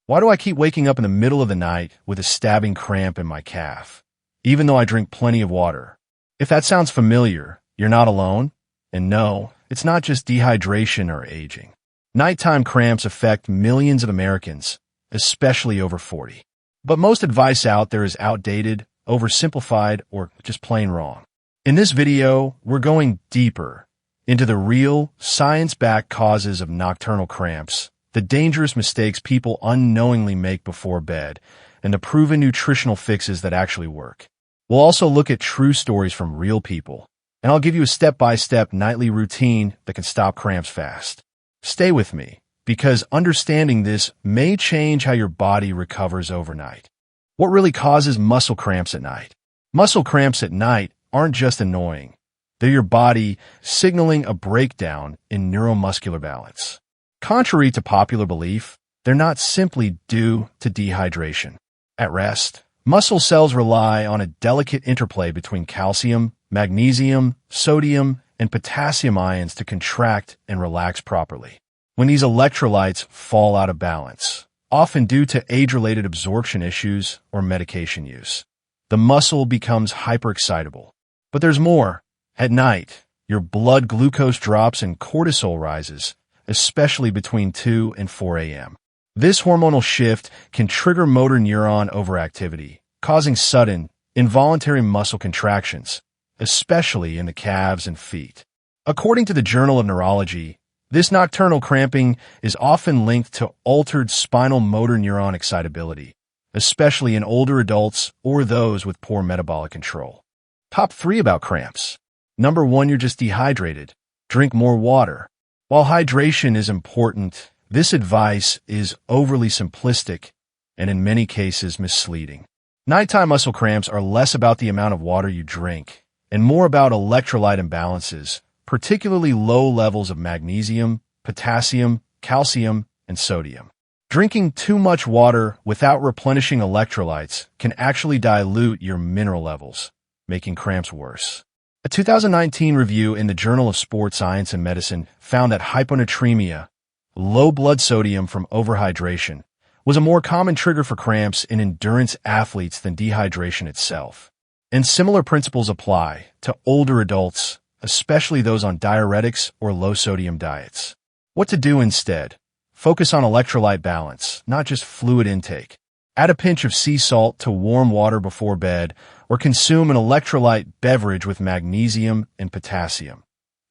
Why do I keep waking up in the middle of the night with a stabbing cramp in my calf, even though I drink plenty of water? If that sounds familiar, you're not alone. And no, it's not just dehydration or aging. Nighttime cramps affect millions of Americans, especially over 40. But most advice out there is outdated, oversimplified, or just plain wrong. In this video, we're going deeper into the real, science-backed causes of nocturnal cramps, the dangerous mistakes people unknowingly make before bed, and the proven nutritional fixes that actually work. We'll also look at true stories from real people, and I'll give you a step-by-step nightly routine that can stop cramps fast. Stay with me, because understanding this may change how your body recovers overnight. What really causes muscle cramps at night? Muscle cramps at night aren't just annoying. They're your body signaling a breakdown in neuromuscular balance. Contrary to popular belief, they're not simply due to dehydration. At rest, muscle cells rely on a delicate interplay between calcium, magnesium, sodium, and potassium ions to contract and relax properly. When these electrolytes fall out of balance, often due to age-related absorption issues or medication use, the muscle becomes hyperexcitable. But there's more. At night, your blood glucose drops and cortisol rises, especially between 2 and 4 a.m. This hormonal shift can trigger motor neuron overactivity, causing sudden, involuntary muscle contractions, especially in the calves and feet. According to the Journal of Neurology, this nocturnal cramping is often linked to altered spinal motor neuron excitability, especially in older adults or those with poor metabolic control. Top 3 about cramps. Number 1, you're just dehydrated. Drink more water. While hydration is important, this advice is overly simplistic and in many cases misleading. Nighttime muscle cramps are less about the amount of water you drink and more about electrolyte imbalances, particularly low levels of magnesium, potassium, calcium, and sodium. Drinking too much water without replenishing electrolytes can actually dilute your mineral levels, making cramps worse. A 2019 review in the Journal of Sports Science and Medicine found that hyponatremia, low blood sodium from overhydration, was a more common trigger for cramps in endurance athletes than dehydration itself. And similar principles apply to older adults, especially those on diuretics or low-sodium diets. What to do instead? Focus on electrolyte balance, not just fluid intake. Add a pinch of sea salt to warm water before bed, or consume an electrolyte beverage with magnesium and potassium,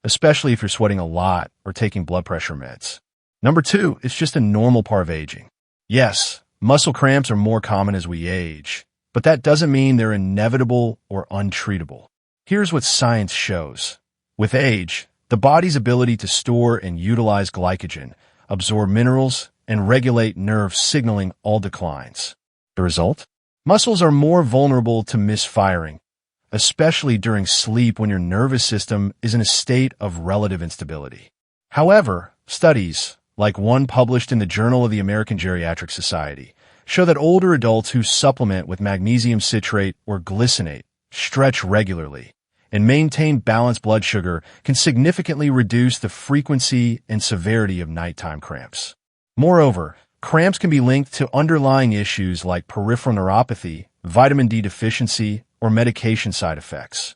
especially if you're sweating a lot or taking blood pressure meds. Number 2, it's just a normal part of aging. Yes, muscle cramps are more common as we age, but that doesn't mean they're inevitable or untreatable. Here's what science shows. With age, the body's ability to store and utilize glycogen, absorb minerals, and regulate nerve signaling all declines. The result? Muscles are more vulnerable to misfiring, especially during sleep when your nervous system is in a state of relative instability. However, studies, like one published in the Journal of the American Geriatric Society, show that older adults who supplement with magnesium citrate or glycinate, stretch regularly, and maintain balanced blood sugar can significantly reduce the frequency and severity of nighttime cramps. Moreover, cramps can be linked to underlying issues like peripheral neuropathy, vitamin D deficiency, or medication side effects,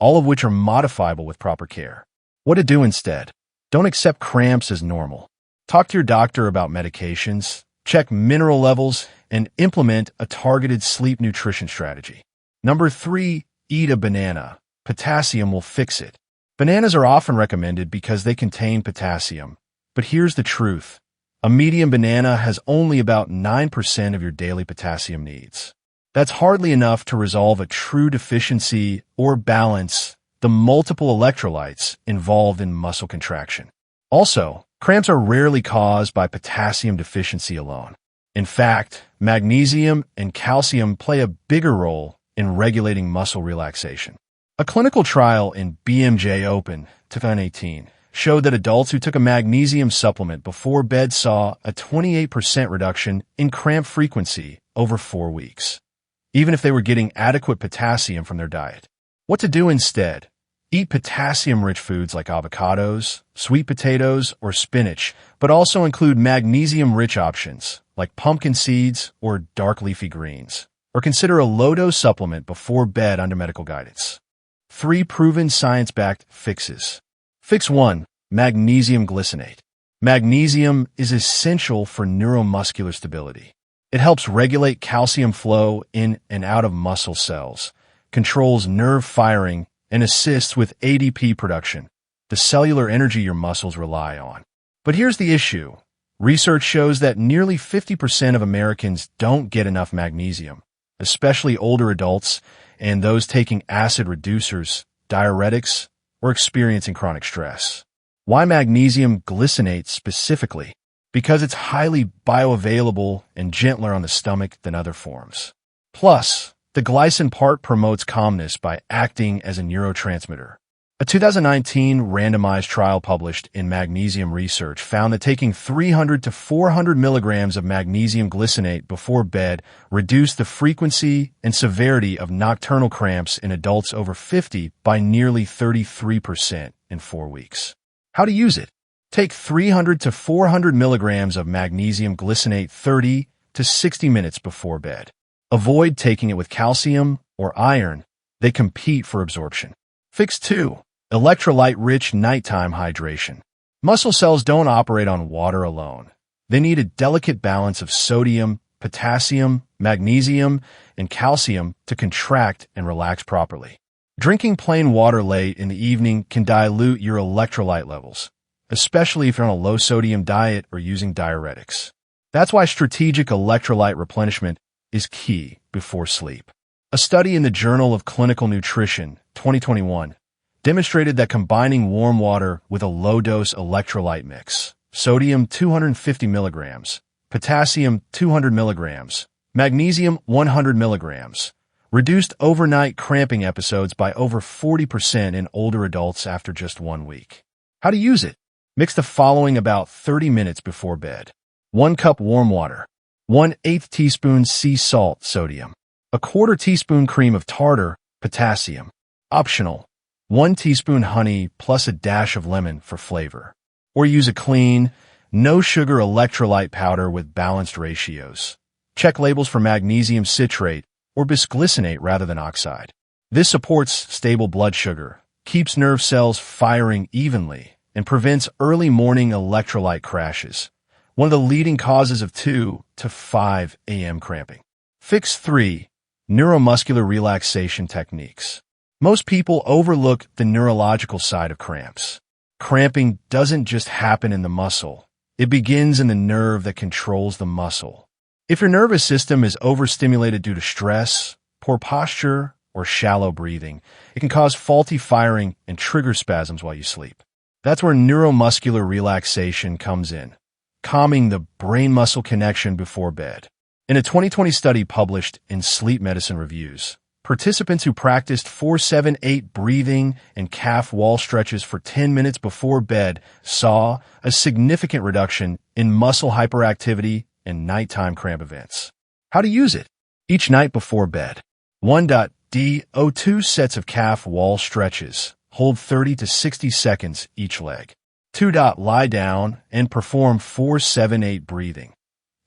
all of which are modifiable with proper care. What to do instead? Don't accept cramps as normal. Talk to your doctor about medications, check mineral levels, and implement a targeted sleep nutrition strategy. Number 3, eat a banana. Potassium will fix it. Bananas are often recommended because they contain potassium. But here's the truth. A medium banana has only about 9% of your daily potassium needs. That's hardly enough to resolve a true deficiency or balance the multiple electrolytes involved in muscle contraction. Also, cramps are rarely caused by potassium deficiency alone. In fact, magnesium and calcium play a bigger role in regulating muscle relaxation. A clinical trial in BMJ Open 2018 showed that adults who took a magnesium supplement before bed saw a 28% reduction in cramp frequency over 4 weeks, even if they were getting adequate potassium from their diet. What to do instead? Eat potassium-rich foods like avocados, sweet potatoes, or spinach, but also include magnesium-rich options like pumpkin seeds or dark leafy greens. Or consider a low-dose supplement before bed under medical guidance. 3 proven science-backed fixes. Fix 1. Magnesium glycinate. Magnesium is essential for neuromuscular stability. It helps regulate calcium flow in and out of muscle cells, controls nerve firing, and assists with ADP production, the cellular energy your muscles rely on. But here's the issue. Research shows that nearly 50% of Americans don't get enough magnesium, especially older adults and those taking acid reducers, diuretics, or experiencing chronic stress. Why magnesium glycinate specifically? Because it's highly bioavailable and gentler on the stomach than other forms. Plus, the glycine part promotes calmness by acting as a neurotransmitter. A 2019 randomized trial published in Magnesium Research found that taking 300 to 400 milligrams of magnesium glycinate before bed reduced the frequency and severity of nocturnal cramps in adults over 50 by nearly 33% in 4 weeks. How to use it? Take 300 to 400 milligrams of magnesium glycinate 30 to 60 minutes before bed. Avoid taking it with calcium or iron. They compete for absorption. Fix 2. Electrolyte-rich nighttime hydration. Muscle cells don't operate on water alone. They need a delicate balance of sodium, potassium, magnesium, and calcium to contract and relax properly. Drinking plain water late in the evening can dilute your electrolyte levels, especially if you're on a low-sodium diet or using diuretics. That's why strategic electrolyte replenishment is key before sleep. A study in the Journal of Clinical Nutrition, 2021, demonstrated that combining warm water with a low-dose electrolyte mix, sodium 250 milligrams, potassium 200 milligrams, magnesium 100 milligrams, reduced overnight cramping episodes by over 40% in older adults after just 1 week. How to use it? Mix the following about 30 minutes before bed. 1 cup warm water, 1/8 teaspoon sea salt sodium, 1/4 teaspoon cream of tartar potassium. Optional. 1 teaspoon honey plus a dash of lemon for flavor. Or use a clean, no-sugar electrolyte powder with balanced ratios. Check labels for magnesium citrate or bisglycinate rather than oxide. This supports stable blood sugar, keeps nerve cells firing evenly, and prevents early morning electrolyte crashes, one of the leading causes of 2 to 5 a.m. cramping. Fix 3. Neuromuscular relaxation techniques. Most people overlook the neurological side of cramps. Cramping doesn't just happen in the muscle. It begins in the nerve that controls the muscle. If your nervous system is overstimulated due to stress, poor posture, or shallow breathing, it can cause faulty firing and trigger spasms while you sleep. That's where neuromuscular relaxation comes in, calming the brain-muscle connection before bed. In a 2020 study published in Sleep Medicine Reviews, participants who practiced 4-7-8 breathing and calf wall stretches for 10 minutes before bed saw a significant reduction in muscle hyperactivity and nighttime cramp events. How to use it? Each night before bed. 1.do 2 sets of calf wall stretches. Hold 30 to 60 seconds each leg. 2. Lie down and perform 4-7-8 breathing.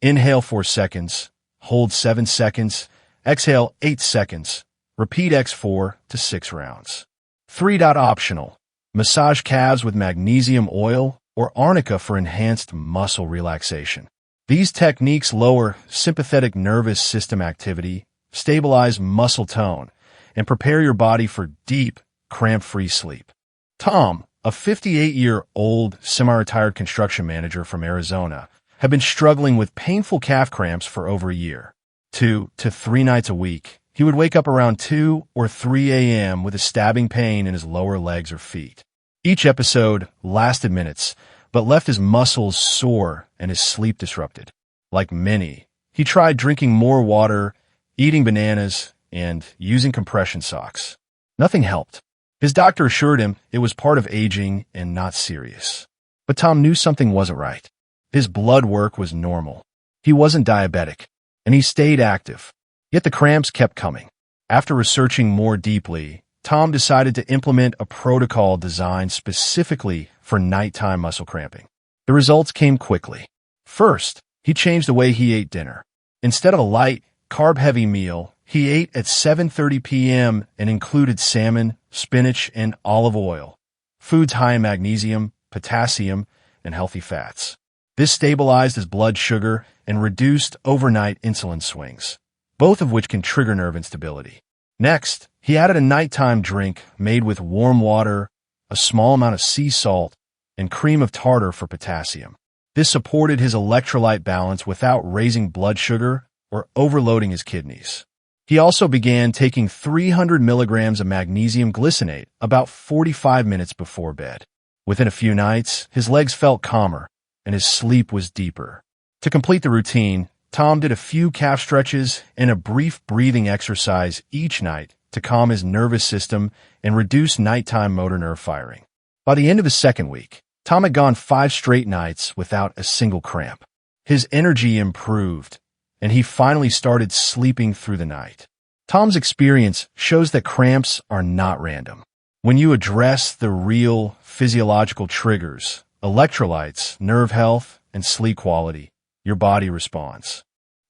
Inhale 4 seconds, hold 7 seconds, exhale 8 seconds. Repeat X 4 to 6 rounds. 3. Optional. Massage calves with magnesium oil or arnica for enhanced muscle relaxation. These techniques lower sympathetic nervous system activity, stabilize muscle tone, and prepare your body for deep, cramp-free sleep. Tom, a 58-year-old semi-retired construction manager from Arizona, had been struggling with painful calf cramps for over a year. 2 to 3 nights a week, he would wake up around 2 or 3 a.m. with a stabbing pain in his lower legs or feet. Each episode lasted minutes, but left his muscles sore and his sleep disrupted. Like many, he tried drinking more water, eating bananas, and using compression socks. Nothing helped. His doctor assured him it was part of aging and not serious. But Tom knew something wasn't right. His blood work was normal. He wasn't diabetic, and he stayed active. Yet the cramps kept coming. After researching more deeply, Tom decided to implement a protocol designed specifically for nighttime muscle cramping. The results came quickly. First, he changed the way he ate dinner. Instead of a light, carb-heavy meal, he ate at 7:30 p.m. and included salmon, spinach, and olive oil, foods high in magnesium, potassium, and healthy fats. This stabilized his blood sugar and reduced overnight insulin swings, both of which can trigger nerve instability. Next, he added a nighttime drink made with warm water, a small amount of sea salt, and cream of tartar for potassium. This supported his electrolyte balance without raising blood sugar or overloading his kidneys. He also began taking 300 milligrams of magnesium glycinate about 45 minutes before bed. Within a few nights, his legs felt calmer and his sleep was deeper. To complete the routine, Tom did a few calf stretches and a brief breathing exercise each night to calm his nervous system and reduce nighttime motor nerve firing. By the end of his second week, Tom had gone 5 straight nights without a single cramp. His energy improved, and he finally started sleeping through the night. Tom's experience shows that cramps are not random. When you address the real physiological triggers, electrolytes, nerve health, and sleep quality, your body responds.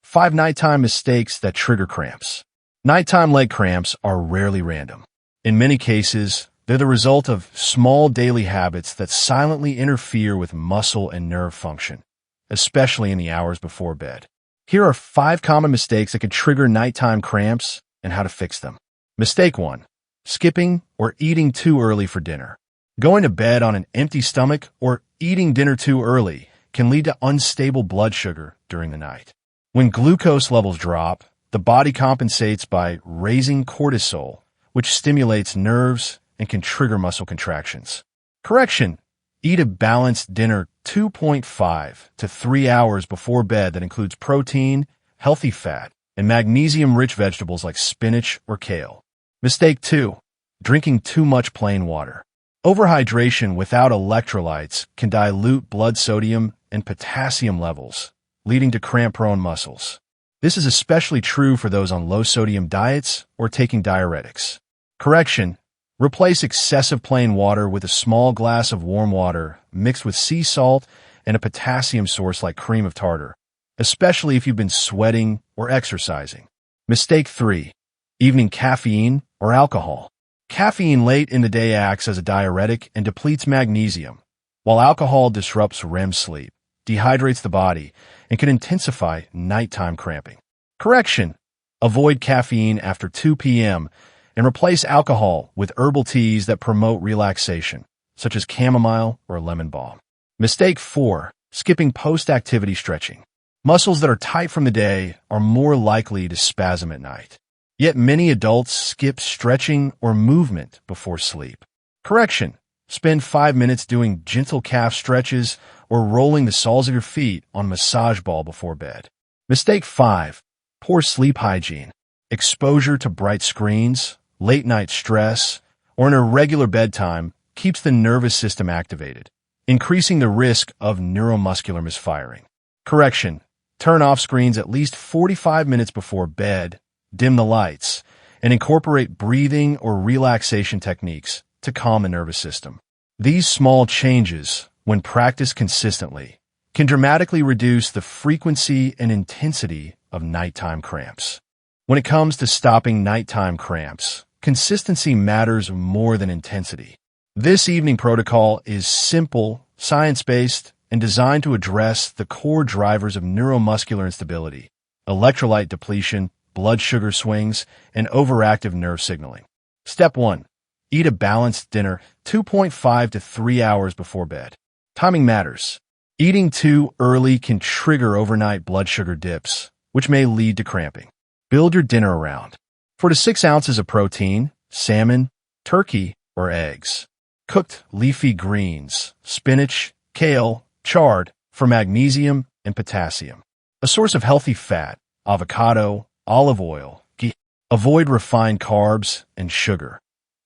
5 nighttime mistakes that trigger cramps. Nighttime leg cramps are rarely random. In many cases, they're the result of small daily habits that silently interfere with muscle and nerve function, especially in the hours before bed. Here are 5 common mistakes that can trigger nighttime cramps and how to fix them. Mistake 1. Skipping or eating too early for dinner. Going to bed on an empty stomach or eating dinner too early can lead to unstable blood sugar during the night. When glucose levels drop, the body compensates by raising cortisol, which stimulates nerves and can trigger muscle contractions. Correction: eat a balanced dinner 2.5 to 3 hours before bed that includes protein, healthy fat, and magnesium-rich vegetables like spinach or kale. Mistake 2. Drinking too much plain water. Overhydration without electrolytes can dilute blood sodium and potassium levels, leading to cramp-prone muscles. This is especially true for those on low-sodium diets or taking diuretics. Correction: replace excessive plain water with a small glass of warm water mixed with sea salt and a potassium source like cream of tartar, especially if you've been sweating or exercising. Mistake 3. Evening caffeine or alcohol. Caffeine late in the day acts as a diuretic and depletes magnesium, while alcohol disrupts REM sleep, dehydrates the body, and can intensify nighttime cramping. Correction: avoid caffeine after 2 p.m. and replace alcohol with herbal teas that promote relaxation, such as chamomile or lemon balm. Mistake 4. Skipping post-activity stretching. Muscles that are tight from the day are more likely to spasm at night. Yet many adults skip stretching or movement before sleep. Correction: spend 5 minutes doing gentle calf stretches or rolling the soles of your feet on a massage ball before bed. Mistake 5. Poor sleep hygiene. Exposure to bright screens, late-night stress, or an irregular bedtime keeps the nervous system activated, increasing the risk of neuromuscular misfiring. Correction: turn off screens at least 45 minutes before bed, dim the lights, and incorporate breathing or relaxation techniques to calm the nervous system. These small changes, when practiced consistently, can dramatically reduce the frequency and intensity of nighttime cramps. When it comes to stopping nighttime cramps, consistency matters more than intensity. This evening protocol is simple, science-based, and designed to address the core drivers of neuromuscular instability, electrolyte depletion, blood sugar swings, and overactive nerve signaling. Step 1. Eat a balanced dinner 2.5 to 3 hours before bed. Timing matters. Eating too early can trigger overnight blood sugar dips, which may lead to cramping. Build your dinner around 4 to 6 ounces of protein, salmon, turkey, or eggs. Cooked leafy greens, spinach, kale, chard for magnesium and potassium. A source of healthy fat, avocado, olive oil, ghee. Avoid refined carbs and sugar.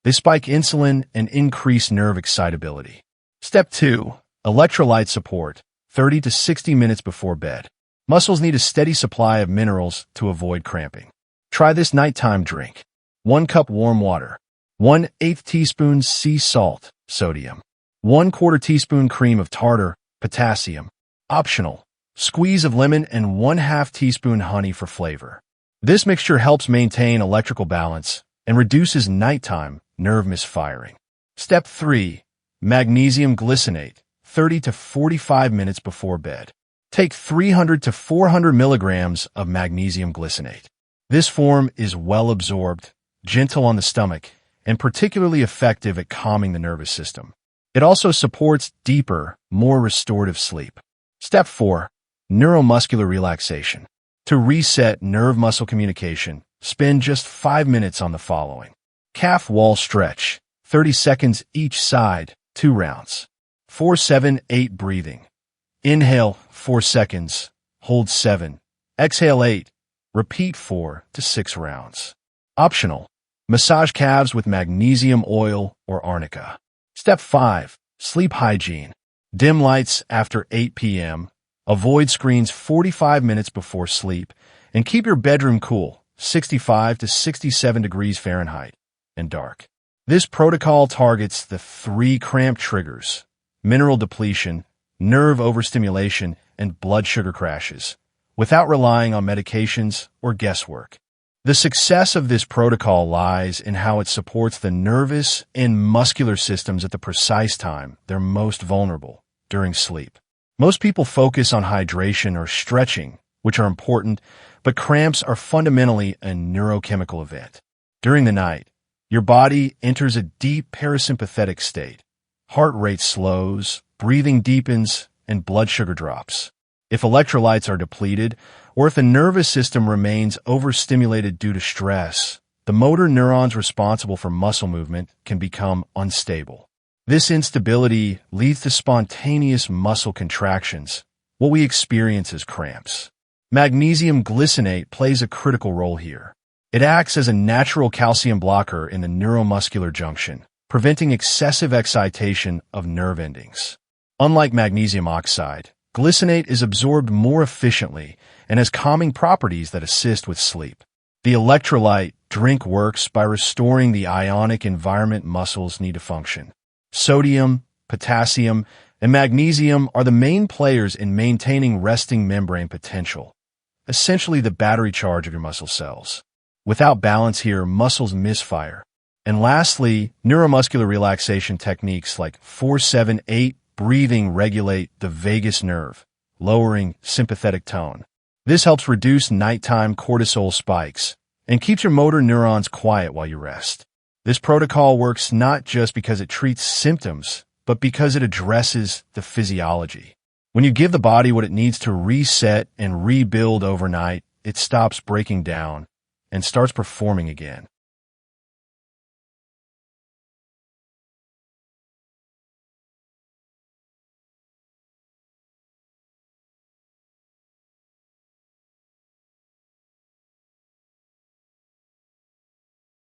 They spike insulin and increase nerve excitability. Step 2. Electrolyte support 30 to 60 minutes before bed. Muscles need a steady supply of minerals to avoid cramping. Try this nighttime drink. 1 cup warm water. 1/8 teaspoon sea salt, sodium. 1/4 teaspoon cream of tartar, potassium. Optional. Squeeze of lemon and 1/2 teaspoon honey for flavor. This mixture helps maintain electrical balance and reduces nighttime nerve misfiring. Step 3. Magnesium glycinate, 30 to 45 minutes before bed. Take 300 to 400 milligrams of magnesium glycinate. This form is well absorbed, gentle on the stomach, and particularly effective at calming the nervous system. It also supports deeper, more restorative sleep. Step 4. Neuromuscular relaxation. To reset nerve-muscle communication, spend just 5 minutes on the following. Calf wall stretch, 30 seconds each side, 2 rounds. 4-7-8 breathing. Inhale 4 seconds, hold 7. Exhale 8. Repeat 4 to 6 rounds. Optional. Massage calves with magnesium oil or arnica. Step 5. Sleep hygiene. Dim lights after 8 p.m. Avoid screens 45 minutes before sleep, and keep your bedroom cool, 65 to 67 degrees Fahrenheit, and dark. This protocol targets the 3 cramp triggers: mineral depletion, nerve overstimulation, and blood sugar crashes, without relying on medications or guesswork. The success of this protocol lies in how it supports the nervous and muscular systems at the precise time they're most vulnerable, during sleep. Most people focus on hydration or stretching, which are important, but cramps are fundamentally a neurochemical event. During the night, your body enters a deep parasympathetic state. Heart rate slows, breathing deepens, and blood sugar drops. If electrolytes are depleted, or if the nervous system remains overstimulated due to stress, the motor neurons responsible for muscle movement can become unstable. This instability leads to spontaneous muscle contractions, what we experience as cramps. Magnesium glycinate plays a critical role here. It acts as a natural calcium blocker in the neuromuscular junction, preventing excessive excitation of nerve endings. Unlike magnesium oxide, glycinate is absorbed more efficiently and has calming properties that assist with sleep. The electrolyte drink works by restoring the ionic environment muscles need to function. Sodium, potassium, and magnesium are the main players in maintaining resting membrane potential, essentially the battery charge of your muscle cells. Without balance here, muscles misfire. And lastly, neuromuscular relaxation techniques like 4-7-8 breathing regulate the vagus nerve, lowering sympathetic tone. This helps reduce nighttime cortisol spikes and keeps your motor neurons quiet while you rest. This protocol works not just because it treats symptoms, but because it addresses the physiology. When you give the body what it needs to reset and rebuild overnight, it stops breaking down and starts performing again.